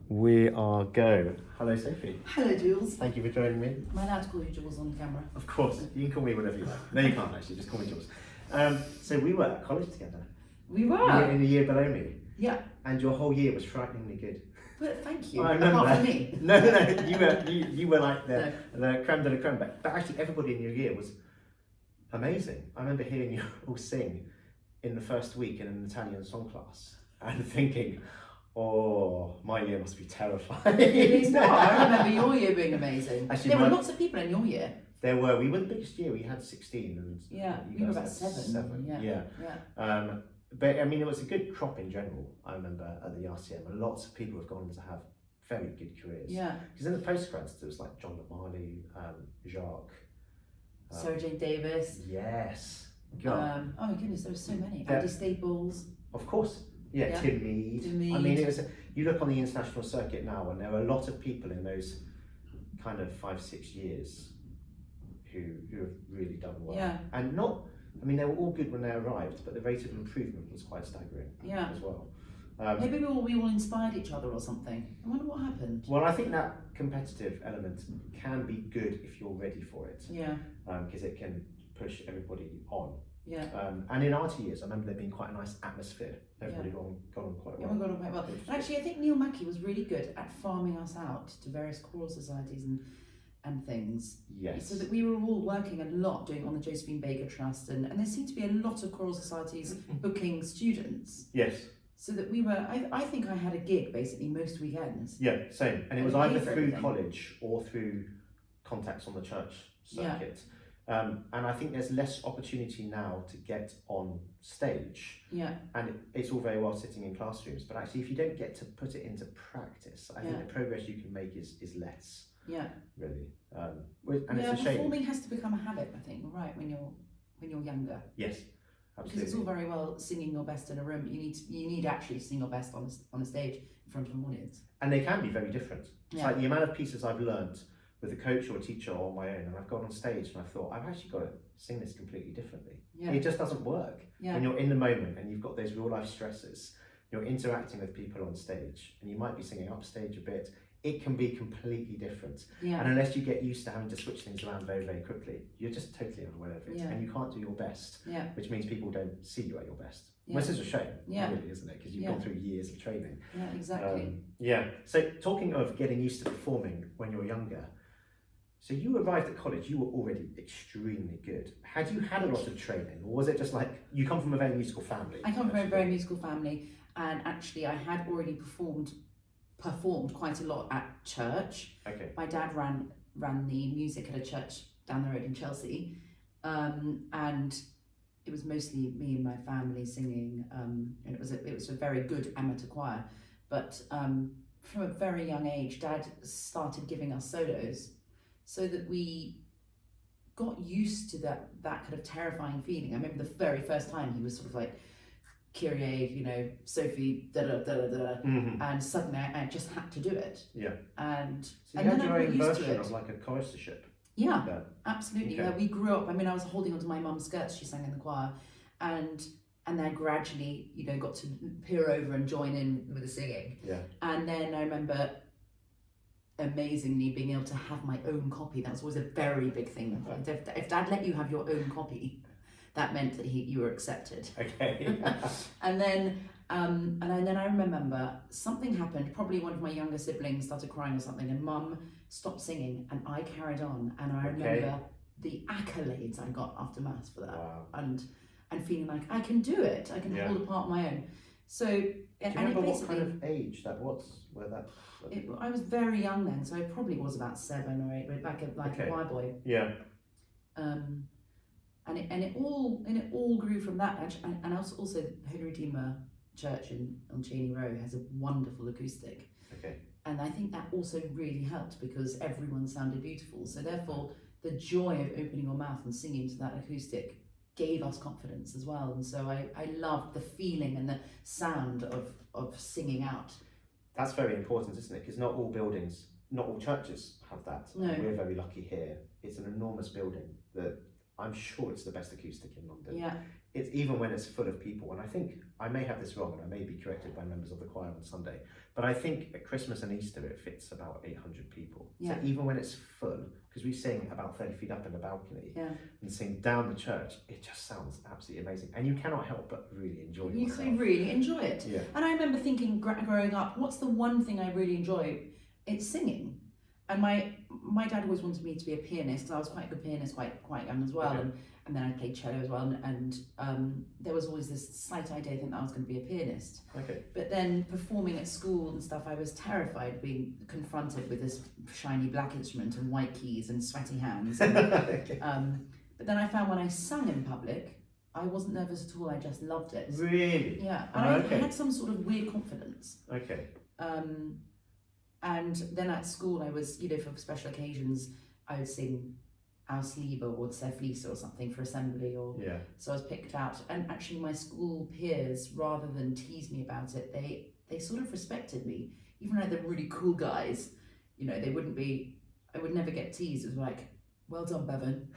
We are go. Hello, Sophie. Hello, Jules. Thank you for joining me. Am I allowed to call you Jules on camera? Of course, you can call me whatever you like. No, you can't actually, just call me Jules. So we were at college together. We were. You were in a year below me. Yeah. And your whole year was frighteningly good. But thank you. I remember. Apart from me. No, you were like the creme de la creme. But actually everybody in your year was amazing. I remember hearing you all sing in the first week in an Italian song class and thinking, oh, my year must be terrifying. It is not. I remember your year being amazing. Actually, there were lots of people in your year. There were. We were the biggest year. We had 16. And Yeah, you we were guys about had 7. Yeah. But I mean, it was a good crop in general. I remember at the RCM, and lots of people have gone on to have very good careers. Yeah. Because in the postgrads, there was like John McMarley, Jacques. Sarah Jane Davis. Yes. Oh my goodness, there were so many. Andy Staples. Of course. Yeah, Tim Mead. I mean, it was. You look on the international circuit now, and there are a lot of people in those kind of 5-6 years who have really done well. Yeah. And not. I mean, they were all good when they arrived, but the rate of improvement was quite staggering. Yeah. As well. Maybe we all inspired each other or something. I wonder what happened. Well, I think that competitive element can be good if you're ready for it. Yeah. Because it can push everybody on. Yeah. And in our 2 years, I remember there being quite a nice atmosphere. Everybody got on quite well. Yeah, we got on quite well. And actually, I think Neil Mackey was really good at farming us out to various choral societies and things. Yes. So that we were all working a lot doing on the Josephine Baker Trust, and there seemed to be a lot of choral societies booking students. Yes. So that we were, I think I had a gig basically most weekends. Yeah, same. And it was And either paid for through everything. college or through contacts on the church circuit. And I think there's less opportunity now to get on stage. Yeah. And it's all very well sitting in classrooms, but actually if you don't get to put it into practice, I think the progress you can make is less. Yeah. Really. And it's a shame. Performing has to become a habit, I think, right, when you're younger. Yes. Absolutely. Because it's all very well singing your best in a room, but you need to actually sing your best on a stage in front of an audience. And they can be very different. It's Yeah. like the amount of pieces I've learned with a coach or a teacher or on my own, and I've gone on stage and I've thought, I've actually got to sing this completely differently. Yeah. It just doesn't work. Yeah. When you're in the moment and you've got those real life stresses, you're interacting with people on stage and you might be singing upstage a bit, it can be completely different. Yeah. And unless you get used to having to switch things around very, very quickly, you're just totally unaware of it. Yeah. And you can't do your best, Yeah. which means people don't see you at your best. Yeah. Which is a shame, Yeah. really, isn't it? Because you've gone through years of training. Yeah, exactly. Yeah. So talking of getting used to performing when you're younger, so you arrived at college, you were already extremely good. Had you had a lot of training, or was it just like, you come from a very musical family? I come from a very musical family, and actually I had already performed quite a lot at church. Okay. My dad ran the music at a church down the road in Chelsea, and it was mostly me and my family singing, and it was a very good amateur choir. But from a very young age, Dad started giving us solos, so that we got used to that kind of terrifying feeling. I remember the very first time he was sort of like, Kyrie, Sophie, da da da da da, and suddenly I just had to do it. Yeah. And So you and had then your I own got used to version it. of like a choristership. Yeah, Yeah. absolutely. Okay. Yeah, we grew up. I mean, I was holding onto my mum's skirts. She sang in the choir, and then gradually, got to peer over and join in with the singing. Yeah. And then I remember, amazingly, being able to have my own copy. That was always a very big thing. If Dad let you have your own copy, that meant that you were accepted. Okay. And then I remember something happened. Probably one of my younger siblings started crying or something, and Mum stopped singing, and I carried on. And I remember the accolades I got after Mass for that. Wow. And feeling like I can do it. I can hold a part of my own. So, Do you remember what kind of age that was? I was very young then, so I probably was about 7 or 8, back at like a choir boy. Yeah. And it all grew from that. And also Holy Redeemer Church on Cheney Row has a wonderful acoustic. Okay. And I think that also really helped because everyone sounded beautiful. So therefore, the joy of opening your mouth and singing to that acoustic gave us confidence as well. And so I loved the feeling and the sound of singing out. That's very important, isn't it? Because not all buildings, not all churches have that. No. We're very lucky here. It's an enormous building that I'm sure it's the best acoustic in London. Yeah. It's even when it's full of people, and I think I may have this wrong, and I may be corrected by members of the choir on Sunday, but I think at Christmas and Easter it fits about 800 people. Yeah. So even when it's full, because we sing about 30 feet up in the balcony and sing down the church, it just sounds absolutely amazing, and you cannot help but really enjoy You yourself. can really enjoy it. Yeah. And I remember thinking growing up, what's the one thing I really enjoy? It's singing. And my dad always wanted me to be a pianist, and I was quite a good pianist quite young as well. Okay. And then I played cello as well, and there was always this slight idea I think that I was going to be a pianist. Okay. But then performing at school and stuff, I was terrified of being confronted with this shiny black instrument and white keys and sweaty hands. And, Okay. but then I found when I sang in public, I wasn't nervous at all. I just loved it. Really? Yeah, and I had some sort of weird confidence. Okay. And then at school, I was, for special occasions, I would sing Aus Liebe or Zerfließe or something for assembly, or so I was picked out. And actually, my school peers, rather than tease me about it, they sort of respected me, even though they're really cool guys. They wouldn't be. I would never get teased. It was like, well done, Bevan.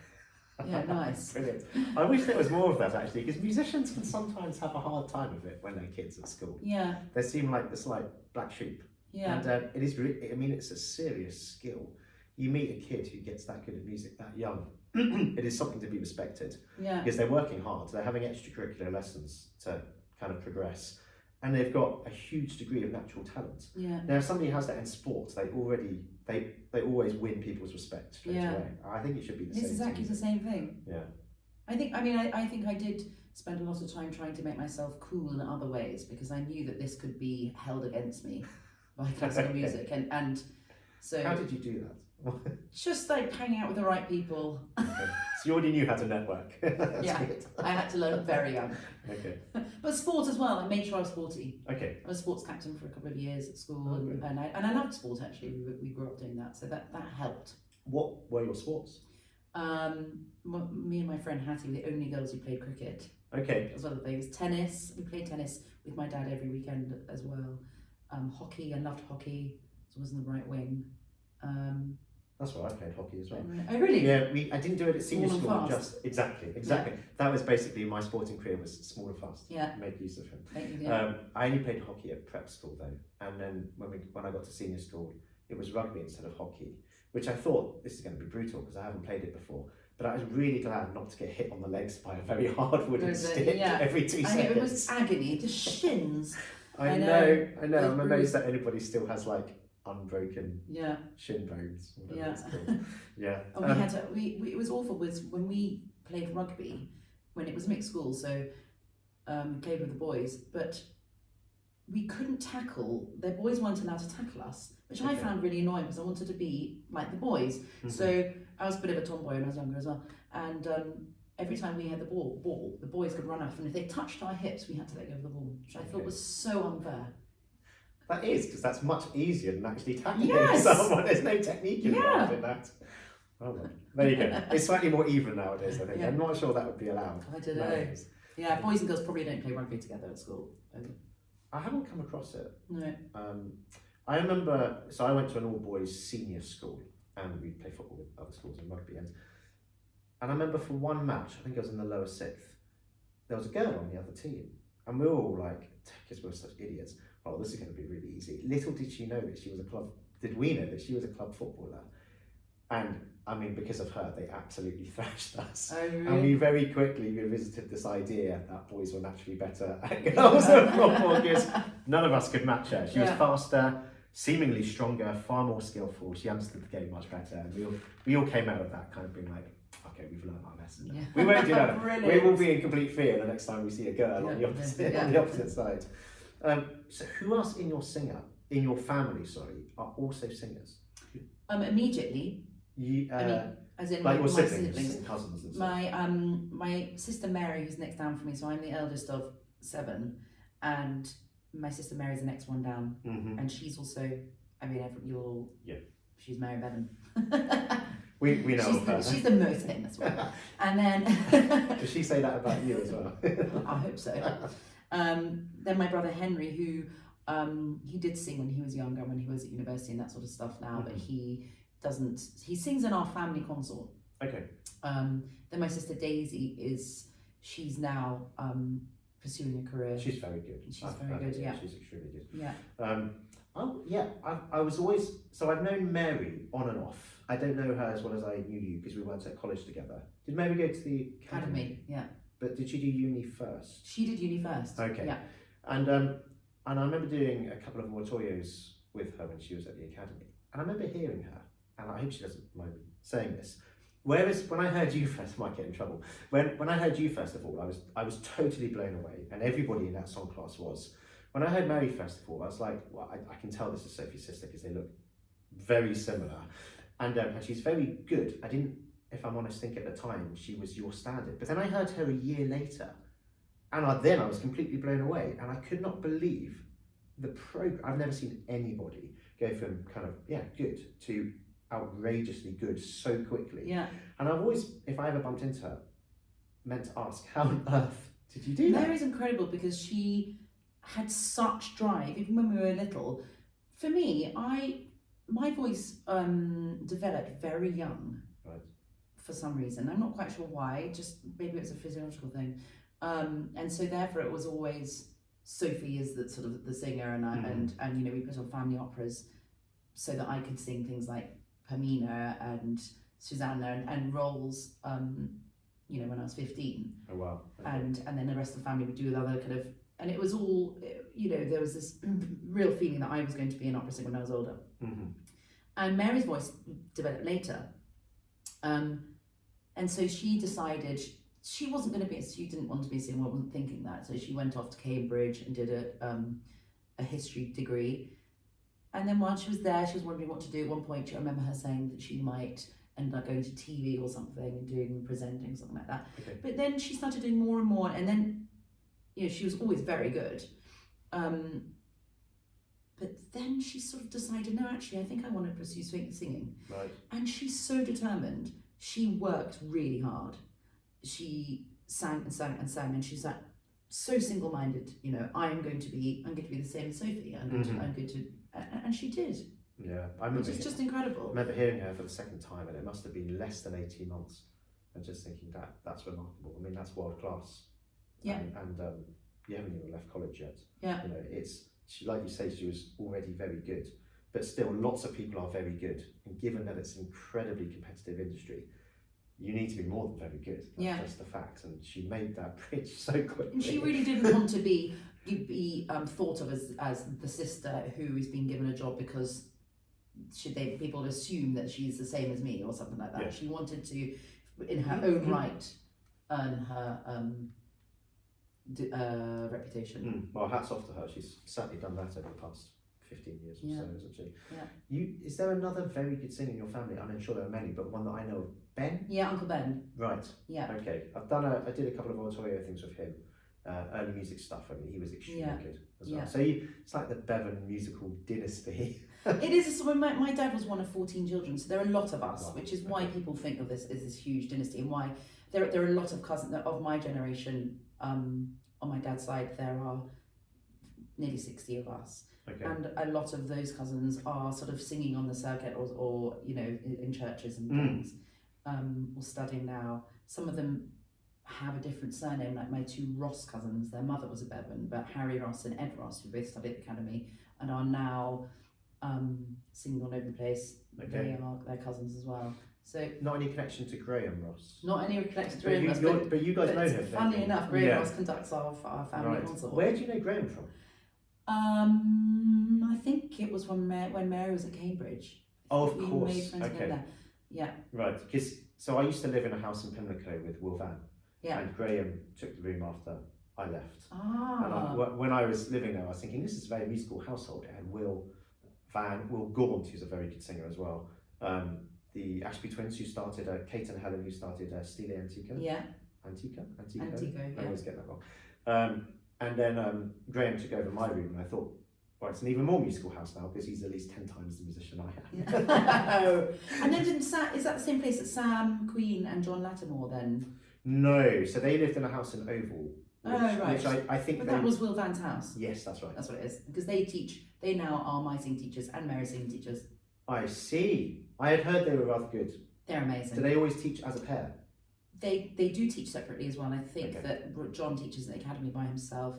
Yeah, nice. Brilliant. I wish there was more of that actually, because musicians can sometimes have a hard time of it when they're kids at school. Yeah. They seem like the slight black sheep. Yeah. And it is really, it's a serious skill. You meet a kid who gets that good at music that young, it is something to be respected. Yeah. Because they're working hard, they're having extracurricular lessons to kind of progress, and they've got a huge degree of natural talent. Yeah. Now, if somebody has that in sports, they always win people's respect straight away. I think it should be the same. It's exactly the same thing. Yeah. I think I did spend a lot of time trying to make myself cool in other ways, because I knew that this could be held against me by classical music, and so. How did you do that? Just like hanging out with the right people. Okay. So you already knew how to network. Yeah, good. I had to learn very young. Okay. But sport as well. I made sure I was sporty. Okay. I was sports captain for a couple of years at school, and I loved sport actually. We grew up doing that, so that helped. What were your sports? Me and my friend Hattie were the only girls who played cricket. Okay. That was one of the things. Tennis. We played tennis with my dad every weekend as well. Hockey. I loved hockey. So I was in the right wing. That's why I played hockey as well. Oh really? Yeah, I didn't do it at senior Small and school. fast. Just exactly. That was basically my sporting career, was small and fast. Yeah. Make use of him. Yeah. I only played hockey at prep school though, and then when I got to senior school, it was rugby instead of hockey, which I thought, this is going to be brutal because I haven't played it before. But I was really glad not to get hit on the legs by a very hard wooden stick every 2 seconds. It was agony, the shins. I know. I'm amazed that anybody still has like unbroken shin bones. Yeah. And it was awful was when we played rugby, when it was mixed school, so we played with the boys, but we couldn't tackle, the boys weren't allowed to tackle us, which I found really annoying because I wanted to be like the boys. Mm-hmm. So I was a bit of a tomboy when I was younger as well, and every time we had the ball, the boys could run off, and if they touched our hips, we had to let go of the ball, which I thought was so unfair. That is, because that's much easier than actually tackling someone. There's no technique involved in that. Oh well, there you go. It's slightly more even nowadays, I think. I'm not sure that would be allowed. I don't know. Yeah, boys and girls probably don't play rugby together at school. I haven't come across it. No. I remember, so I went to an all-boys senior school, and we'd play football with other schools and rugby, and I remember for one match, I think it was in the lower sixth, there was a girl on the other team, and we were all like, because we were such idiots, oh, this is going to be really easy. Little did she know that she was did we know that she was a club footballer? And I mean, because of her, they absolutely thrashed us. Oh, really? And we very quickly revisited this idea that boys were naturally better at girls at football, because none of us could match her. She was faster, seemingly stronger, far more skillful. She understood the game much better. And we all came out of that kind of being like, okay, we've learned our lesson. Yeah. We won't do that. We will be in complete fear the next time we see a girl on the opposite side. So who else in your family, are also singers? Immediately. As in like my your siblings siblings and cousins and stuff. My sister Mary, who's next down from me, so I'm the eldest of 7, and my sister Mary's the next one down, and she's also, she's Mary Bevan. We know her. She's the most famous one. And then does she say that about you as well? I hope so. Then my brother Henry, who he did sing when he was younger, when he was at university and that sort of stuff now, but he sings in our family consort. Okay. Then my sister Daisy she's now pursuing a career. She's very good. She's very good. Yeah. She's extremely good. Yeah. I was always, so I've known Mary on and off. I don't know her as well as I knew you because we weren't at college together. Did Mary go to the academy? Yeah. But did she do uni first? She did uni first. Okay. Yeah. And I remember doing a couple of oratorios with her when she was at the academy. And I remember hearing her, and I hope she doesn't mind me saying this. Whereas when I heard you first, I might get in trouble. When I heard you first of all, I was totally blown away, and everybody in that song class was. When I heard Mary first of all, I was like, well, I can tell this is Sophie's sister because they look very similar, and she's very good. I didn't, if I'm honest, think at the time she was your standard. But then I heard her a year later, and then I was completely blown away, and I could not believe the progress. I've never seen anybody go from kind of good to outrageously good so quickly. Yeah. And I've always, if I ever bumped into her, meant to ask, how on earth did you do that? Mary's incredible because she had such drive, even when we were little. For me, my voice developed very young. Right. For some reason. I'm not quite sure why, just maybe it was a physiological thing. And so therefore it was always Sophie is the sort of the singer, and and you know, we put on family operas so that I could sing things like Pamina and Susanna and roles, you know, when I was 15. Oh wow. Okay. And then the rest of the family would do other kind of, and it was all, you know, there was this real feeling that I was going to be an opera singer when I was older. Mm-hmm. And Mary's voice developed later. And so she decided she wasn't going to be, she didn't want to be a singer, wasn't thinking that. So she went off to Cambridge and did a history degree. And then while she was there, she was wondering what to do. At one point, I remember her saying that she might end up going to TV or something and doing presenting, something like that. Okay. But then she started doing more and more. And then, you know, she was always very good. But then she sort of decided, no, actually, I think I want to pursue singing. Right. And she's so determined. She worked really hard. She sang and sang and sang, and she's like so single-minded. You know, I'm going to be the same as Sophie. I'm going to, and she did. Yeah, I remember. Which is just incredible. I remember hearing her for the second time, and it must have been less than 18 months, and just thinking that's remarkable. I mean, that's world class. Yeah. And you haven't even left college yet. Yeah. You know, she, like you say, she was already very good, but still, lots of people are very good, and given that it's an incredibly competitive industry, you need to be more than very good. That's just the fact. And she made that bridge so quickly. And she really didn't want to be thought of as the sister who is being given a job because people assume that she's the same as me or something like that. Yeah. She wanted to, in her own right, earn her reputation. Well, hats off to her. She's certainly done that over the past 15 years or so, isn't she? Yeah. Is there another very good singer in your family? I'm sure there are many, but one that I know of. Ben? Yeah, Uncle Ben. Right. Yeah. Okay. I did a couple of oratorio things with him, early music stuff. I mean, he was extremely good as well. So it's like the Bevan musical dynasty. It is. So my dad was one of 14 children, so there are a lot of us, which is why people think of this as this huge dynasty, and why there are a lot of cousins of my generation. On my dad's side, there are nearly 60 of us. Okay. And a lot of those cousins are sort of singing on the circuit or you know, in churches and things, or studying now. Some of them have a different surname, like my two Ross cousins. Their mother was a Bevan, but Harry Ross and Ed Ross, who both studied at the academy and are now singing all over the place. They are their cousins as well. So not any connection to Graham Ross. Not any connection to Graham Ross, but you guys know him. Funnily enough, Graham Ross conducts our family consort. Where do you know Graham from? I think it was when Mary was at Cambridge. Oh, of course. We made friends with there. Yeah. Right, so I used to live in a house in Pimlico with Will Van. Yeah. And Graham took the room after I left. Ah. And when I was living there, I was thinking, this is a very musical household. It had Will Gaunt, who's a very good singer as well. The Ashby twins who started, Kate and Helen, who started Stile Antica. Yeah. Antico, yeah. I always get that wrong. And then Graham took over my room, and I thought, well, it's an even more musical house now because he's at least 10 times the musician I am. Yeah. And then is that the same place that Sam Queen and John Lattimore then? No, so they lived in a house in Oval. Which I think. But that was Will Van's house. Yes, that's right. That's what it is, because they now are my singing teachers and Mary's singing teachers. I see. I had heard they were rather good. They're amazing. Do they always teach as a pair? They do teach separately as well. I think that John teaches at the academy by himself,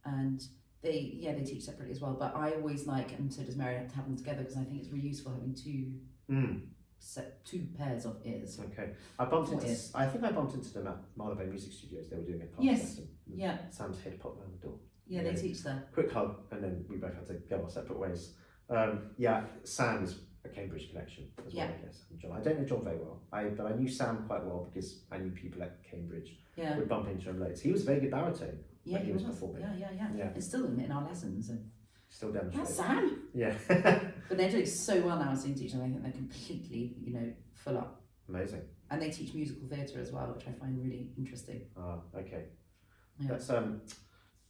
and they teach separately as well. But I always like, and so does Mary, to have them together because I think it's really useful having two pairs of ears. Okay, I think I bumped into them at Marylebone Music Studios. They were doing a class lesson. Yeah. Sam's head popped around the door. Yeah, they teach there. Quick hug, and then we both had to go our separate ways. Sam is a Cambridge connection as well, I guess. And John, I don't know John very well, but I knew Sam quite well because I knew people at Cambridge. Yeah. Would bump into him loads. He was a very good baritone. Yeah, when he was performing. Yeah. It's still in our lessons. And still demonstrating. that's Sam. Yeah. But they're doing so well now as singing teachers. I think they're completely, full up. Amazing. And they teach musical theatre as well, which I find really interesting. Ah, okay. Yeah. That's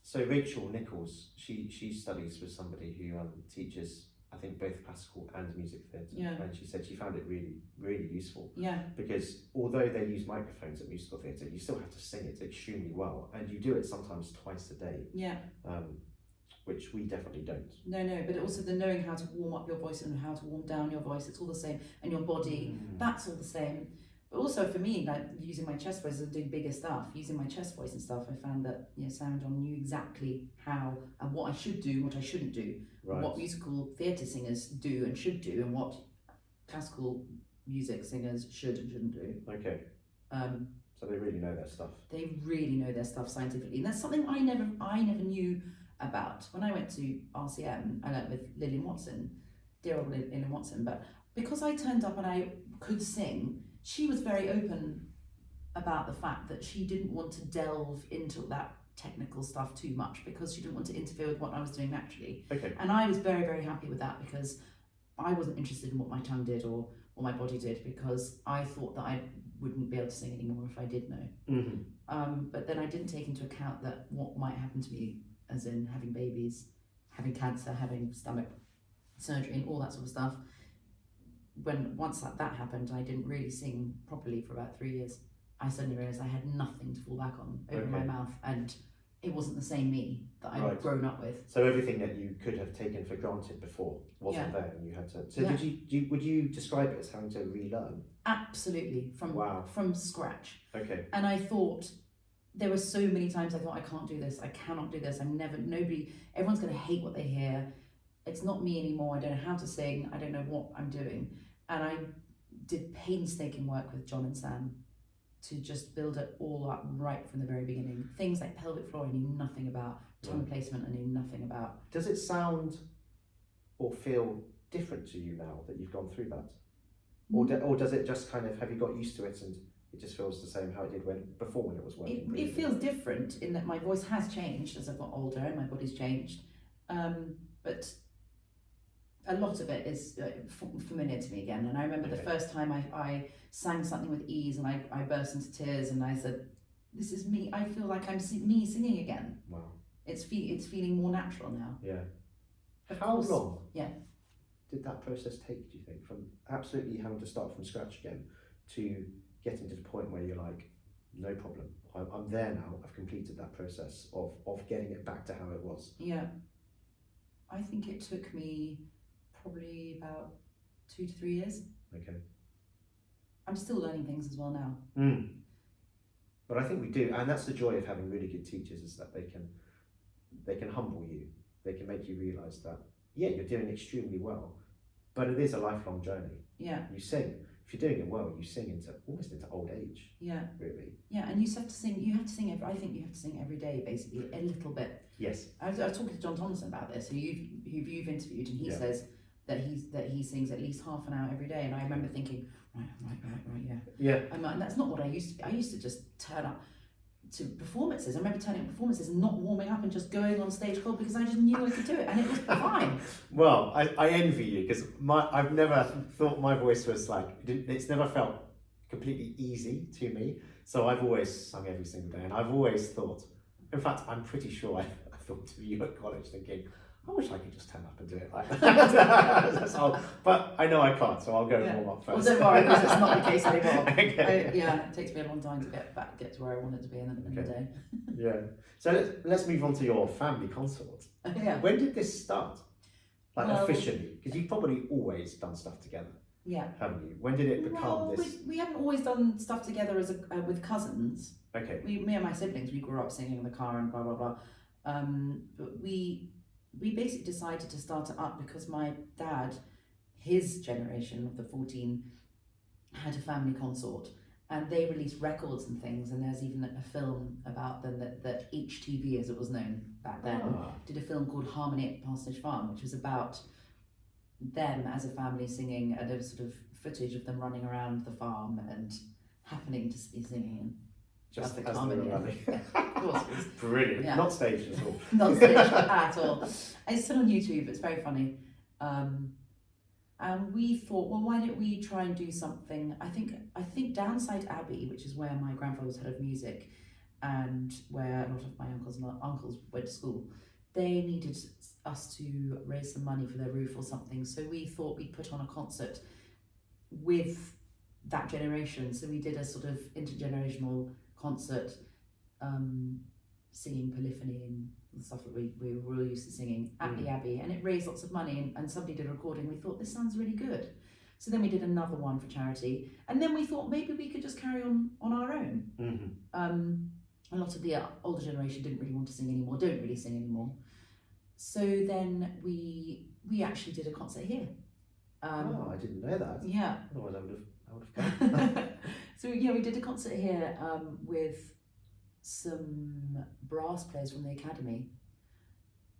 so Rachel Nichols, she studies with somebody who teaches, I think, both classical and music theatre. Yeah. And she said she found it really, really useful. Yeah. Because although they use microphones at musical theatre, you still have to sing it extremely well, and you do it sometimes twice a day. Yeah. Which we definitely don't. No, but also the knowing how to warm up your voice and how to warm down your voice, it's all the same, and your body, that's all the same. But also for me, like using my chest voice and doing bigger stuff, using my chest voice and stuff, I found that Sam and John knew exactly how and what I should do, what I shouldn't do, right. What musical theatre singers do and should do, and what classical music singers should and shouldn't do. Okay. So they really know their stuff. They really know their stuff scientifically, and that's something I never knew about. When I went to RCM, I went with Lillian Watson, dear old Lillian Watson, but because I turned up and I could sing, she was very open about the fact that she didn't want to delve into that technical stuff too much because she didn't want to interfere with what I was doing naturally. Okay. And I was very, very happy with that because I wasn't interested in what my tongue did or my body did because I thought that I wouldn't be able to sing anymore if I did know. Mm-hmm. But then I didn't take into account that what might happen to me, as in having babies, having cancer, having stomach surgery and all that sort of stuff. Once that happened, I didn't really sing properly for about 3 years. I suddenly realised I had nothing to fall back on over my mouth, and it wasn't the same me that I'd grown up with. So everything that you could have taken for granted before wasn't there, and you had to. So would you describe it as having to relearn? Absolutely, from scratch. Okay. And I thought, there were so many times I thought, I can't do this, I cannot do this, everyone's going to hate what they hear. It's not me anymore, I don't know how to sing, I don't know what I'm doing. And I did painstaking work with John and Sam to just build it all up right from the very beginning. Things like pelvic floor I knew nothing about, tongue placement I knew nothing about. Does it sound or feel different to you now that you've gone through that? Or does it just kind of, have you got used to it and it just feels the same how it did before when it was working? It feels different in that my voice has changed as I've got older and my body's changed. But a lot of it is familiar to me again. And I remember the first time I sang something with ease and I burst into tears and I said, this is me. I feel like I'm me singing again. Wow. It's feeling more natural now. Yeah. How long did that process take, do you think, from absolutely having to start from scratch again to getting to the point where you're like, no problem, I'm there now, I've completed that process of getting it back to how it was? Yeah. I think it took me probably about 2 to 3 years. Okay. I'm still learning things as well now. But I think we do, and that's the joy of having really good teachers, is that they can humble you, they can make you realise that, you're doing extremely well, but it is a lifelong journey. Yeah. You sing. If you're doing it well, you sing almost into old age. Yeah. Really. Yeah, and you have to sing. I think you have to sing every day, basically, a little bit. Yes. I was talking to John Thompson about this, who you've interviewed, and he says that he sings at least half an hour every day, and I remember thinking, right, yeah. Yeah. And that's not what I used to be. I used to just turn up to performances. I remember turning up performances and not warming up and just going on stage cold because I just knew I could do it, and it was fine. Well, I envy you because I've never thought my voice was like, it's never felt completely easy to me. So I've always sung every single day, and I've always thought, in fact, I'm pretty sure I thought of you at college thinking, I wish I could just turn up and do it like that. But I know I can't, so I'll go and warm up first. Well, don't worry, because it's not the case anymore. Okay. It takes me a long time to get to where I wanted to be in the day. Yeah. So let's move on to your family consort. Yeah. When did this start? Officially? Because you've probably always done stuff together. Yeah. haven't you? When did it become this? We haven't always done stuff together as with cousins. Okay. Me and my siblings, we grew up singing in the car and blah blah blah. But we basically decided to start it up because my dad, his generation of the 14, had a family consort, and they released records and things, and there's even a film about them that HTV, as it was known back then, did a film called Harmony at Parsonage Farm, which was about them as a family singing, and there was sort of footage of them running around the farm and happening to be singing. Just perfect as harmony. they were running. Of course it was. Brilliant. Yeah. Not staged at all. Not staged at all. It's still on YouTube. It's very funny. And we thought, well, why don't we try and do something? I think Downside Abbey, which is where my grandfather was head of music, and where a lot of my uncles went to school, they needed us to raise some money for their roof or something. So we thought we'd put on a concert with that generation. So we did a sort of intergenerational concert, singing polyphony and stuff that we were all used to singing at the Abbey, and it raised lots of money, and somebody did a recording. We thought, this sounds really good. So then we did another one for charity, and then we thought maybe we could just carry on our own. A lot of the older generation didn't really want to sing anymore, don't really sing anymore. So then we actually did a concert here. I didn't know that. Yeah. Otherwise I would have gone. So yeah, we did a concert here with some brass players from the academy.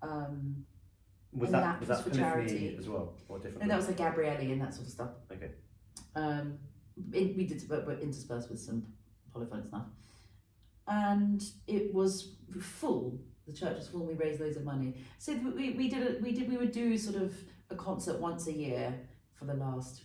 Was and that was for polyphony charity as well, or different? No, that was like Gabrielli and that sort of stuff. Okay. We did, but interspersed with some polyphonic stuff, and it was full. The church was full. And we raised loads of money. So we would do sort of a concert once a year for the last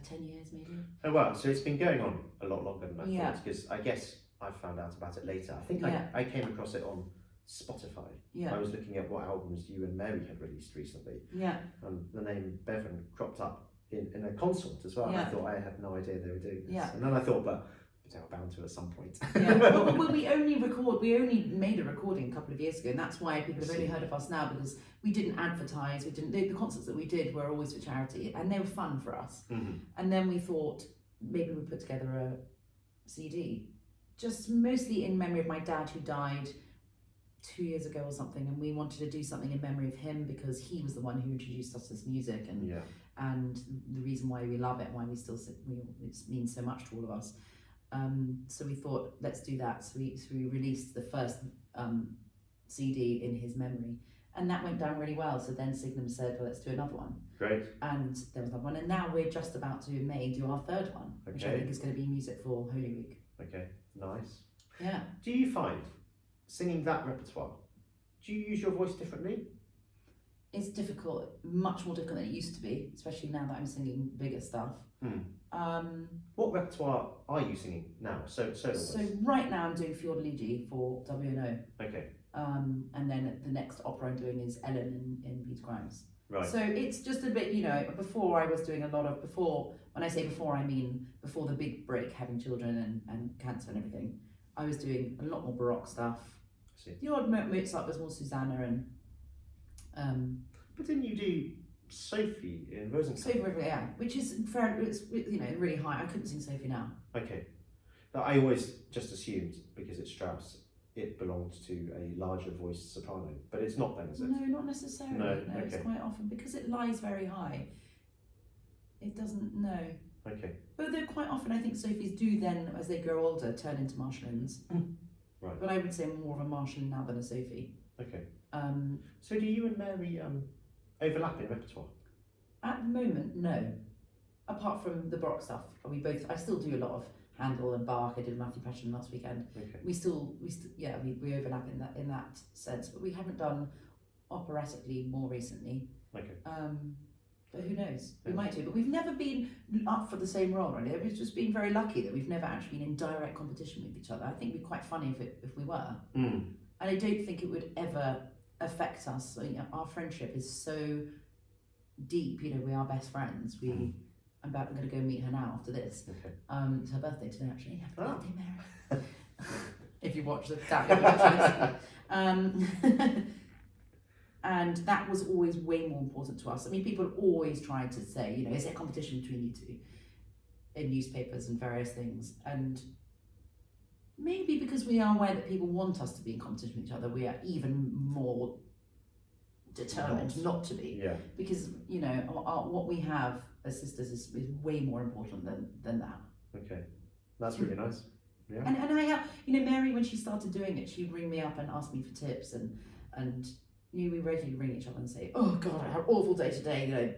10 years maybe. Oh wow, so it's been going on a lot longer than I Yeah. thought, because I guess I found out about it later. I think Yeah. I came across it on Spotify. Yeah. I was looking at what albums you and Mary had released recently, Yeah. and the name Bevan cropped up in a consort as well. And I Yeah. thought, I had no idea they were doing this. Yeah. And then I thought, but they were bound to at some point. Yeah. Well, we only made a recording a couple of years ago, and that's why people have only see. heard of us now, because we didn't advertise. The concerts that we did were always for charity, and they were fun for us. And then we thought maybe we'd put together a CD, just mostly in memory of my dad, who died 2 years ago or something, and we wanted to do something in memory of him because he was the one who introduced us to this music, and Yeah. and the reason why we love it, why we still it means so much to all of us. So we thought, let's do that. So we released the first CD in his memory, and that went down really well. So then Signum said, well, let's do another one. Great. And there was another one, and now we're just about to in May do our third one, which I Okay. think is going to be music for Holy Week. Okay. Nice. Yeah. Do you find singing that repertoire? Do you use your voice differently? It's difficult, much more difficult than it used to be, especially now that I'm singing bigger stuff. What repertoire are you singing now? So Right now I'm doing Fiordiligi for WNO. Okay. And then the next opera I'm doing is Ellen in Peter Grimes. Right. So it's just a bit, before I was doing a lot of, when I say before, I mean before the big break, having children and cancer and everything, I was doing a lot more Baroque stuff. See. The odd Mozart was more Susanna and... But didn't you do Sophie in Rosenthal? Sophie, yeah, which is fair, it's really high. I couldn't sing Sophie now. Okay. But I always just assumed, because it's Strauss, it belonged to a larger voiced soprano. But it's not then, is it? No, not necessarily. No, It's okay. quite often, because it lies very high. It doesn't, no. Okay. But though quite often I think Sophies do then, as they grow older, turn into Marshallins. Right. But I would say more of a Marshallin now than a Sophie. Okay. So do you and Mary overlap in repertoire? At the moment, no. Apart from the Baroque stuff, I still do a lot of Handel and Bach. I did Matthew Passion last weekend. Okay. We overlap in that sense, but we haven't done operatically more recently. Okay. But who knows? We Yeah. might do, but we've never been up for the same role, really. We've just been very lucky that we've never actually been in direct competition with each other. I think it'd be quite funny if we were. And I don't think it would ever affect us. Our friendship is so deep. We are best friends. I'm going to go meet her now after this. Okay. It's her birthday today, actually. Happy Oh. birthday, Mary. If you watch the doubt you'll watch this. And that was always way more important to us. I mean, people always tried to say, you know, is there a competition between you two in newspapers and various things? And maybe because we are aware that people want us to be in competition with each other, we are even more determined not to be. Yeah. Because, you know, what we have as sisters is way more important than that. Okay. That's really nice. Yeah. And I have, you know, Mary, when she started doing it, she'd ring me up and ask me for tips, and you know, we regularly ring each other and say, oh God, I had an awful day today, you know,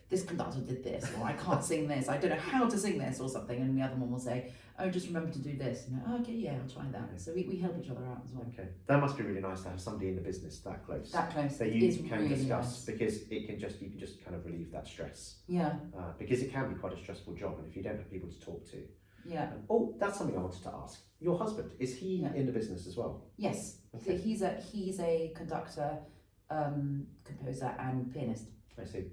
this conductor did this, or I can't sing this, I don't know how to sing this, or something. And the other one will say, oh, just remember to do this. And oh, okay, yeah, I'll try that. Okay. So we help each other out as well. Okay. That must be really nice to have somebody in the business that close. That close. That you is can really discuss, nice. because you can just kind of relieve that stress. Yeah. Because it can be quite a stressful job, and if you don't have people to talk to. Yeah. Oh, that's something I wanted to ask. Your husband, is he in the business as well? Yes. Okay. So he's a conductor, composer and pianist. I see.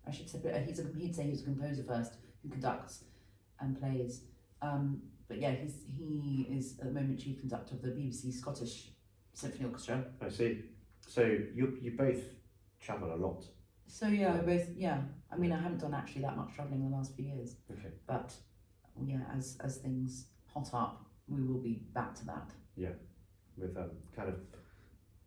I should say, but he'd say he's a composer first, who conducts and plays. But yeah, he is at the moment chief conductor of the BBC Scottish Symphony Orchestra. I see. So you both travel a lot. So yeah, we're both, yeah. I mean, I haven't done actually that much travelling in the last few years. Okay. But yeah, as things hot up, we will be back to that. Yeah, with kind of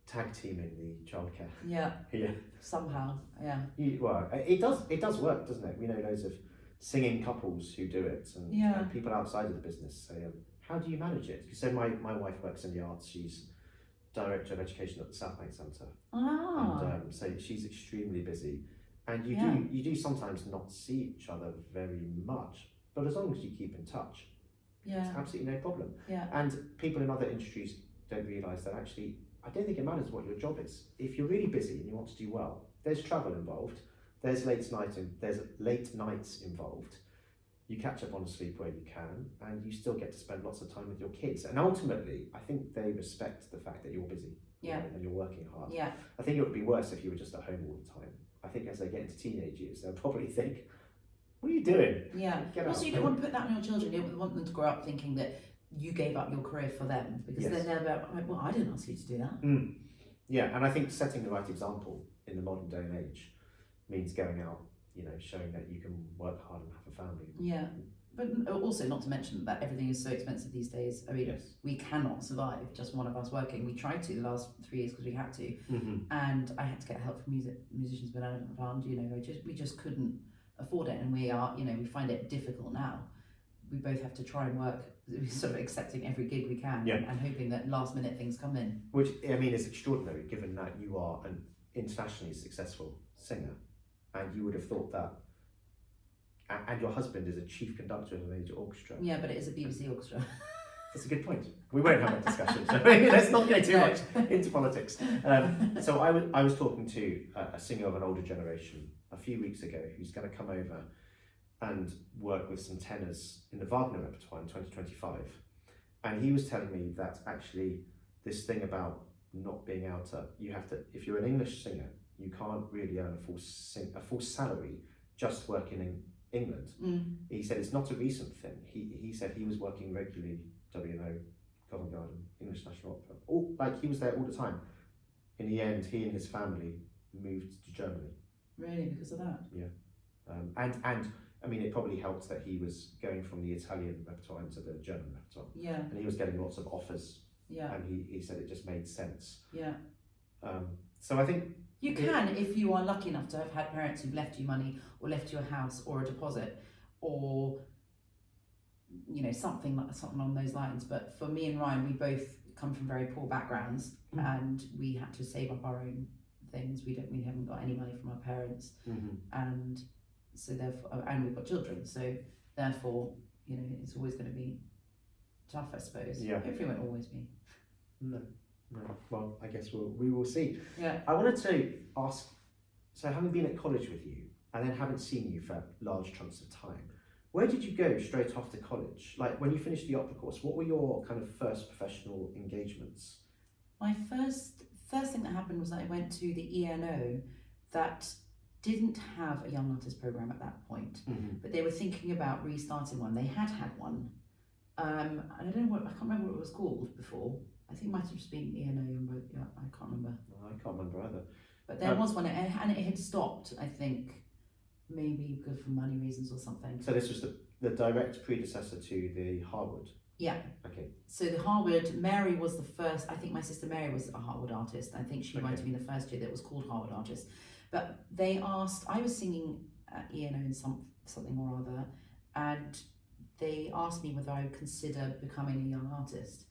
tag teaming the childcare. Yeah. Yeah. Somehow, yeah. Well, it does work, doesn't it? We know loads of singing couples who do it, and people outside of the business say, how do you manage it? So my wife works in the arts. She's director of education at the South Bank Centre. Ah. And so she's extremely busy, and you do sometimes not see each other very much, but as long as you keep in touch, it's absolutely no problem. Yeah. And people in other industries don't realise that actually, I don't think it matters what your job is. If you're really busy and you want to do well, there's travel involved, there's late nights involved. You catch up on sleep where you can, and you still get to spend lots of time with your kids. And ultimately, I think they respect the fact that you're busy, and you're working hard. Yeah. I think it would be worse if you were just at home all the time. I think as they get into teenage years, they'll probably think, what are you doing? Yeah. Get Also, out. you don't want to put that on your children. You don't want them to grow up thinking that you gave up your career for them, because they're never like, well, I didn't ask you to do that. Yeah, and I think setting the right example in the modern day and age means going out, you know, showing that you can work hard and have a family. Yeah, but also not to mention that everything is so expensive these days. I mean, we cannot survive just one of us working. We tried to the last 3 years because we had to, and I had to get help from musicians when I didn't fund. You know, we just couldn't afford it, and we find it difficult now. We both have to try and work, sort of accepting every gig we can, and hoping that last minute things come in. Which, I mean, is extraordinary given that you are an internationally successful singer, and you would have thought that, and your husband is a chief conductor of a major orchestra. Yeah, but it is a BBC orchestra. That's a good point. We won't have that discussion, so let's not get too much into politics. So I was talking to a singer of an older generation a few weeks ago who's going to come over and work with some tenors in the Wagner repertoire in 2025. And he was telling me that actually this thing about not being able to, you have to, if you're an English singer, you can't really earn a full salary just working in England. He said it's not a recent thing. He said he was working regularly, WNO, Covent Garden, English National Opera, he was there all the time. In the end, he and his family moved to Germany. Really, because of that? Yeah. And I mean, it probably helped that he was going from the Italian repertoire into the German repertoire. Yeah. And he was getting lots of offers. Yeah. And he said it just made sense. Yeah. So I think you can, if you are lucky enough to have had parents who've left you money or left you a house or a deposit or, you know, something along those lines. But for me and Ryan, we both come from very poor backgrounds, and we had to save up our own things. We haven't got any money from our parents, and so therefore, and we've got children. So therefore, you know, it's always going to be tough, I suppose. Yeah. Hopefully, it won't always be. No. Well, I guess we will see. Yeah. I wanted to ask, so having been at college with you and then haven't seen you for large chunks of time, where did you go straight after college? Like when you finished the opera course, what were your kind of first professional engagements? My first thing that happened was that I went to the ENO that didn't have a young artist program at that point, but they were thinking about restarting one. They had one. And I can't remember what it was called before. I think it might have just been ENO, I can't remember. I can't remember either. But there was one, and it had stopped, I think, maybe because for money reasons or something. So this was the direct predecessor to the Harwood? Yeah. Okay. So the Harwood, Mary was the first, I think my sister Mary was a Harwood artist. I think she might have been the first year that was called Harwood artist. But they asked, I was singing at ENO in something or other, and they asked me whether I would consider becoming a young artist.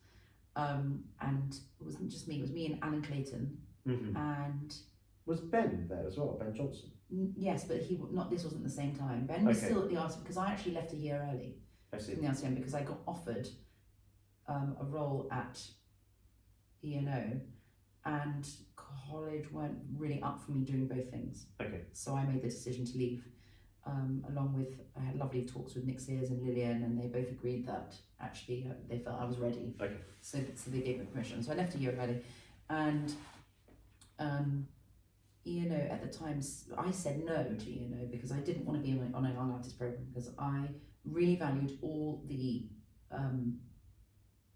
And it wasn't just me, it was me and Alan Clayton. And was Ben there as well, Ben Johnson? Yes, but this wasn't the same time. Ben was still at the RCM because I actually left a year early from the RCM because I got offered a role at ENO, and college weren't really up for me doing both things. Okay. So I made the decision to leave. Along with, I had lovely talks with Nick Sears and Lillian, and they both agreed that actually they felt I was ready. Okay. So they gave me permission. So I left a year early, and ENO at the time, I said no to ENO because I didn't want to be on a young artist program, because I really valued all the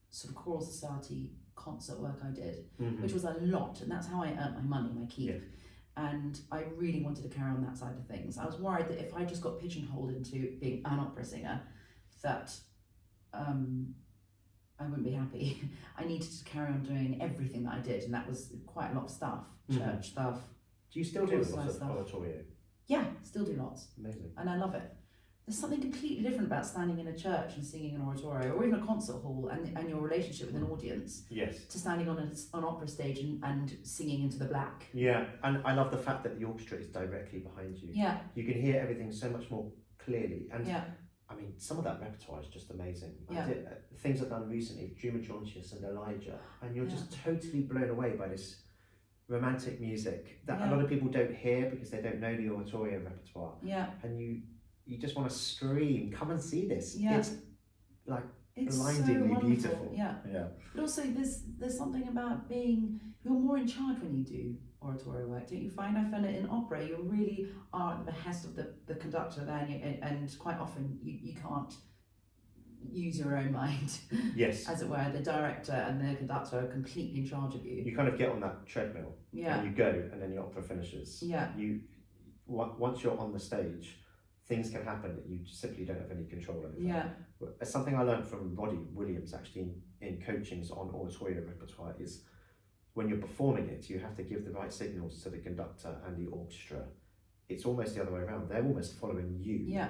sort of choral society concert work I did, which was a lot, and that's how I earned my money, my keep. Yeah. And I really wanted to carry on that side of things. I was worried that if I just got pigeonholed into being an opera singer, that I wouldn't be happy. I needed to carry on doing everything that I did, and that was quite a lot of stuff, church stuff. Do you still do lots of oratorio? Yeah, still do lots. Amazing. And I love it. There's something completely different about standing in a church and singing an oratorio, or even a concert hall, and your relationship with an audience. Yes. To standing on an opera stage and singing into the black. Yeah, and I love the fact that the orchestra is directly behind you. Yeah. You can hear everything so much more clearly. And I mean, some of that repertoire is just amazing. Yeah. Things I've done recently, Juma Jontius and Elijah, and you're just totally blown away by this romantic music that a lot of people don't hear because they don't know the oratorio repertoire. Yeah. And you just want to scream, come and see this. Yeah. It's like blindingly so beautiful. Yeah. Yeah. But also there's something about you're more in charge when you do oratorio work, don't you find? I find it in opera, you really are at the behest of the conductor there, and quite often you can't use your own mind. Yes. As it were, the director and the conductor are completely in charge of you. You kind of get on that treadmill. Yeah. And you go, and then the opera finishes. Yeah. Once you're on the stage, things can happen that you simply don't have any control over. Yeah. It's something I learned from Roddy Williams actually in coachings on oratorio repertoire is when you're performing it, you have to give the right signals to the conductor and the orchestra. It's almost the other way around. They're almost following you. Yeah.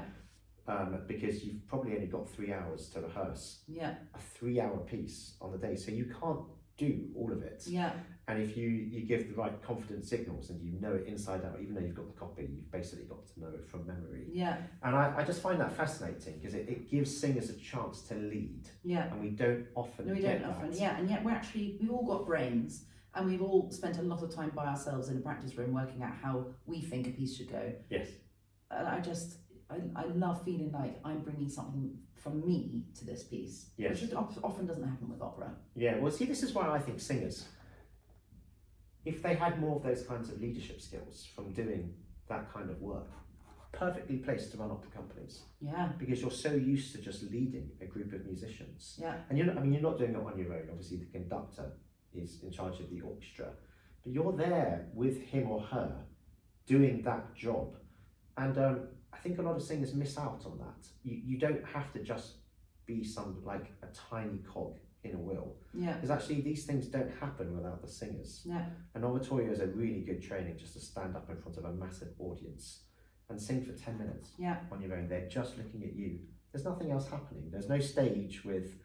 Because you've probably only got 3 hours to rehearse. Yeah. A 3-hour piece on the day, so you can't do all of it. Yeah. And if you give the right confident signals and you know it inside out, even though you've got the copy, you've basically got to know it from memory. Yeah. And I just find that fascinating because it gives singers a chance to lead. Yeah. And we don't often get that. Yeah, and yet we've all got brains, and we've all spent a lot of time by ourselves in a practice room working out how we think a piece should go. Yes. And I love feeling like I'm bringing something from me to this piece, which often doesn't happen with opera. Yeah, well, see, this is why I think singers, if they had more of those kinds of leadership skills from doing that kind of work, perfectly placed to run opera companies. Yeah. Because you're so used to just leading a group of musicians. Yeah. And you're not doing it on your own. Obviously, the conductor is in charge of the orchestra, but you're there with him or her doing that job. And I think a lot of singers miss out on that. You don't have to just be like a tiny cog in a wheel. Yeah. Because actually these things don't happen without the singers. Yeah. And oratorio is a really good training just to stand up in front of a massive audience and sing for 10 minutes on your own. They're just looking at you. There's nothing else happening. There's no stage with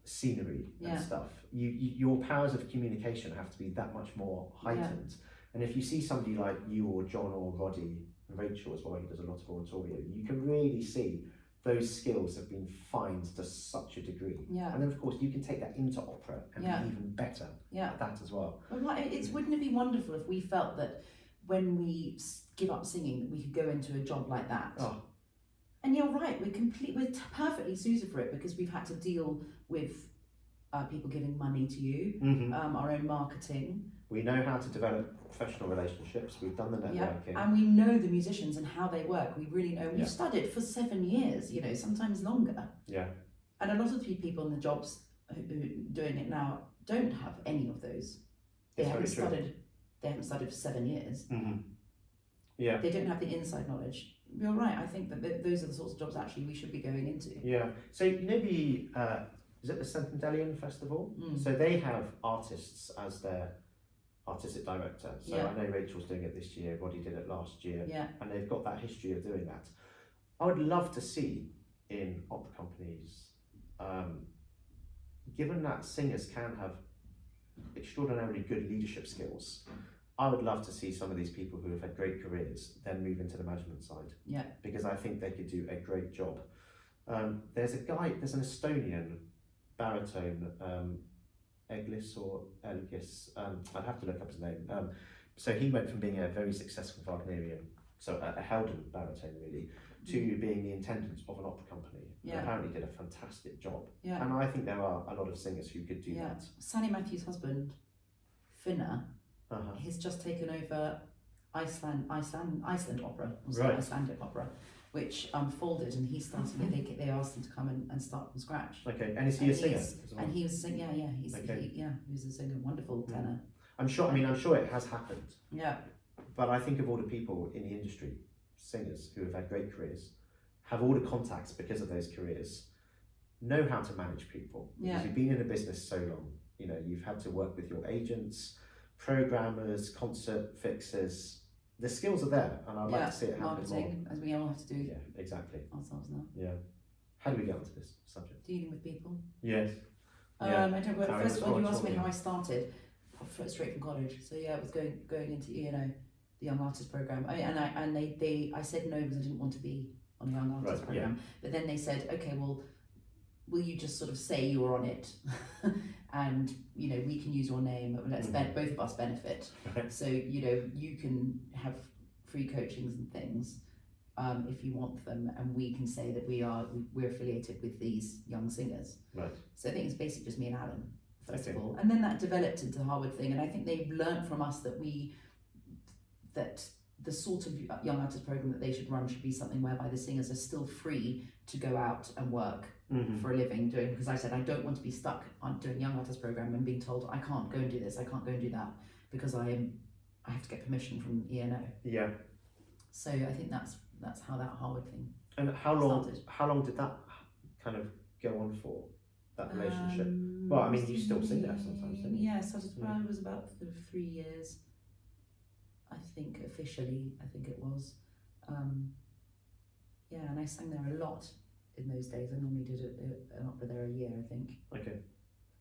scenery and stuff. Your powers of communication have to be that much more heightened. Yeah. And if you see somebody like you or John or Roddy, and Rachel as well, who does a lot of oratorio, you can really see those skills have been fined to such a degree. Yeah. And then of course you can take that into opera and be even better at that as well. Well, wouldn't it be wonderful if we felt that when we give up singing that we could go into a job like that? Oh. And you're right, we're perfectly suited for it because we've had to deal with people giving money to you, our own marketing. We know how to develop professional relationships. We've done the networking. Yeah. And we know the musicians and how they work. We really know. We've studied for 7 years, sometimes longer. Yeah. And a lot of the people in the jobs who are doing it now don't have any of those. They haven't studied they haven't studied for 7 years. Yeah. They don't have the inside knowledge. You're right. I think that those are the sorts of jobs actually we should be going into. Yeah. So you know the is it the Centennial Festival? So they have artists as their artistic director. So I know Rachel's doing it this year. Roddy did it last year. Yeah. And they've got that history of doing that. I would love to see in opera companies, given that singers can have extraordinarily good leadership skills, I would love to see some of these people who have had great careers then move into the management side. Yeah. Because I think they could do a great job. There's an Estonian baritone, Eglis or Elgis, I'd have to look up his name. So he went from being a very successful Wagnerian, so a Howden baritone really, to being the intendant of an opera company. Yeah. And apparently did a fantastic job. Yeah. And I think there are a lot of singers who could do that. Sally Matthews' husband, Finna, he's just taken over Iceland opera, or Right. Icelandic opera, which folded, and he started. They asked him to come and start from scratch. Okay, and is he a singer as well? And he was singing. Yeah, Okay. he was a singer, wonderful tenor. I'm sure it has happened. Yeah. But I think of all the people in the industry, singers who have had great careers, have all the contacts because of those careers, know how to manage people. Because you've been in the business so long, you know, you've had to work with your agents, programmers, concert fixers. The skills are there, and I'd like to see it happen marketing, more. as we all have to do. Yeah, exactly. Ourselves now. Yeah. How do we get onto this subject? Dealing with people. Yes. I don't know. First of all, you asked me oratorio. how I started. Straight from college. So yeah, I was going into the Young Artist Program. I said no because I didn't want to be on a Young Artist Program. But then they said, okay, well, will you just sort of say you were on it, and we can use your name. Let's both of us benefit. Right. So you can have free coachings and things if you want them, and we can say that we're affiliated with these young singers. Right. So I think it's basically just me and Alan. First Okay. of all, and then that developed into the Harwood thing, and I think they've learnt from us that the sort of young artist program that they should run should be something whereby the singers are still free to go out and work for a living doing, because I said I don't want to be stuck on doing young artist program and being told I can't go and do this, I can't go and do that, because I have to get permission from ENO. Yeah. So I think that's how that Harwood thing. And how long did that kind of go on for? That relationship. Well, I mean, you still sing there sometimes, don't you? Yes, it was about 3 years. I think officially, it was. And I sang there a lot in those days. I normally did an opera there a year, I think. Okay.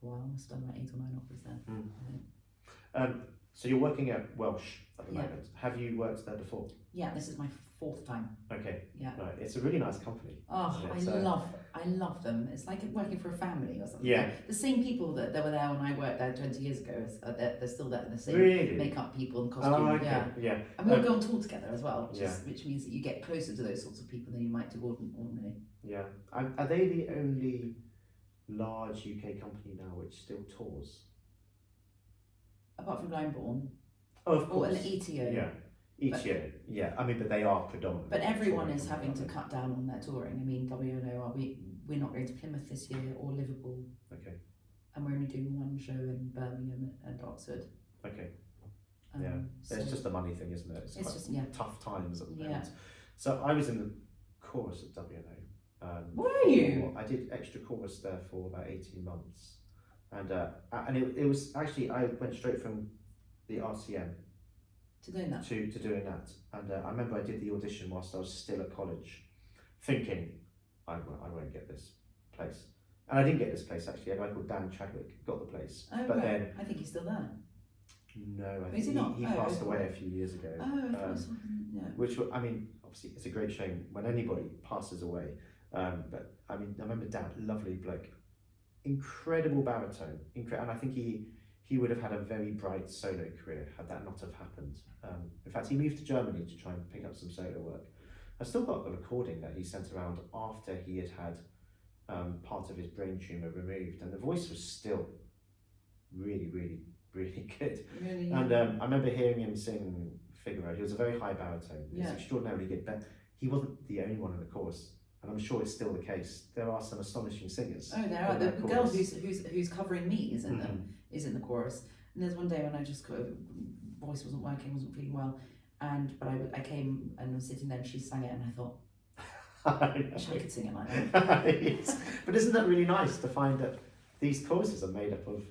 For a while, I must have done like 8 or 9 operas there. So you're working at Welsh at the moment. Have you worked there before? Yeah, this is my 4th time. Okay. Yeah. Right. It's a really nice company. Oh, I love them. It's like working for a family or something. Yeah. The same people that were there when I worked there 20 years ago, they're still there. The same Really? makeup people and costume. Oh, okay. Yeah. And we all go on tour together as well, Yeah. which means that you get closer to those sorts of people than you might do ordinarily. Yeah. Are they the only large UK company now which still tours? Apart from Glyndebourne. Oh, of course. Or an ETO. Yeah. Each year, yeah. I mean, but they are predominant. But everyone is having to cut down on their touring. I mean, WNO, we're not going to Plymouth this year or Liverpool. Okay. And we're only doing 1 show in Birmingham and Oxford. Okay. Yeah. It's just a money thing, isn't it? It's just tough times at the moment. Yeah. So I was in the chorus at WNO. Were you? I did extra chorus there for about 18 months. And it was actually, I went straight from the RCM to doing that. To doing that. And I remember I did the audition whilst I was still at college, thinking, I won't get this place. And I didn't get this place actually. A guy called Dan Chadwick got the place. Oh, but right. then I think he's still there. No, I Is think he not? he passed away a few years ago. Oh, I thought so. Yeah. Which, I mean, obviously it's a great shame when anybody passes away. But I mean, I remember Dan, lovely bloke, incredible baritone, and I think he would have had a very bright solo career had that not have happened. In fact, he moved to Germany to try and pick up some solo work. I've still got the recording that he sent around after he had had part of his brain tumour removed, and the voice was still really, really, really good. Really? And I remember hearing him sing Figaro. He was a very high baritone. He was Yeah. extraordinarily good, but he wasn't the only one in the chorus. And I'm sure it's still the case. There are some astonishing singers. Oh, there are. in The that girl chorus. who's covering me is in the chorus. And there's one day when I just voice wasn't working, wasn't feeling well, but I came and was sitting there and she sang it and I thought, I wish I could sing it like that. Yes. But isn't that really nice to find that these choruses are made up of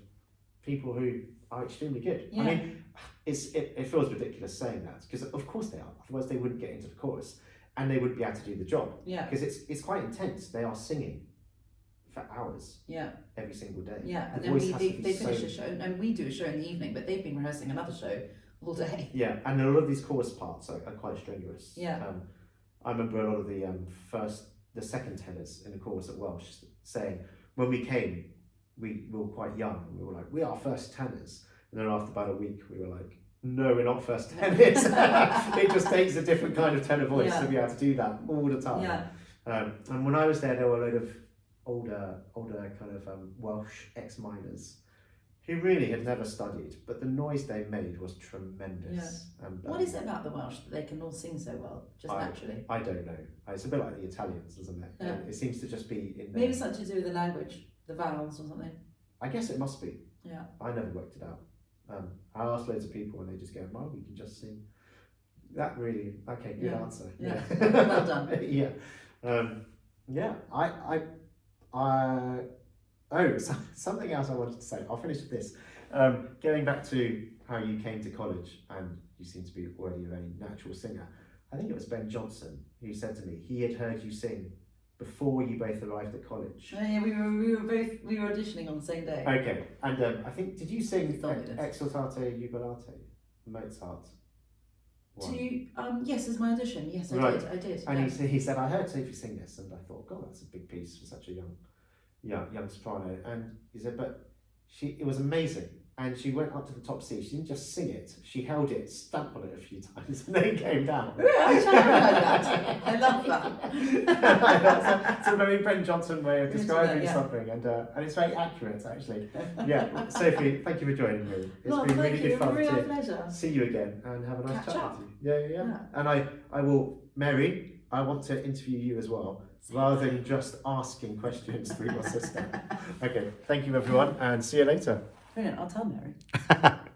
people who are extremely good? Yeah. I mean, it feels ridiculous saying that, because of course they are, otherwise they wouldn't get into the chorus and they wouldn't be able to do the job. Yeah. Because it's quite intense. They are singing for hours. Yeah. Every single day. Yeah, The and then voice has to be they finish so- a show, and we do a show in the evening, but they've been rehearsing another show all day. Yeah, and a lot of these chorus parts are quite strenuous. Yeah. I remember a lot of the second tenors in the chorus at Welsh saying, when we came, we were quite young, and we were like, we are first tenors. And then after about a week, we were like, no, we're not first tenors. It just takes a different kind of tenor voice to be able to do that all the time. Yeah. And when I was there were a load of older kind of Welsh ex-miners who really had never studied, but the noise they made was tremendous. Yeah. And, What is it about the Welsh that they can all sing so well, just naturally? I don't know. It's a bit like the Italians, isn't it? Yeah. It seems to just be in there. Maybe something to do with the language, the vowels or something. I guess it must be. Yeah. I never worked it out. I asked loads of people and they just go, well, we can just sing. That really, okay, good answer. Yeah. Well done. Yeah. Something else I wanted to say. I'll finish with this. Going back to how you came to college and you seem to be already a very natural singer. I think it was Ben Johnson who said to me he had heard you sing before you both arrived at college. Oh, yeah, we were auditioning on the same day. Okay, and I think, did you sing thought we did. Extraordinaire Jubilate, Mozart? Yes, as my audition. Yes, I Right. did. I did. And yeah. he said, I heard Sophie sing this, and I thought, God, that's a big piece for such a young soprano. And he said, but it was amazing. And she went up to the top C. She didn't just sing it; she held it, stamped on it a few times, and then came down. I I love that. It's a very Ben Johnson way of describing yeah. something, and it's very accurate, actually. Yeah, Sophie, thank you for joining me. It's been really good fun Real to pleasure. see you again and have a nice Catch chat up. with you. Yeah. And I will, Mary, I want to interview you as well, rather than just asking questions through your sister. Okay, thank you everyone, and see you later. Brilliant. I'll tell Mary.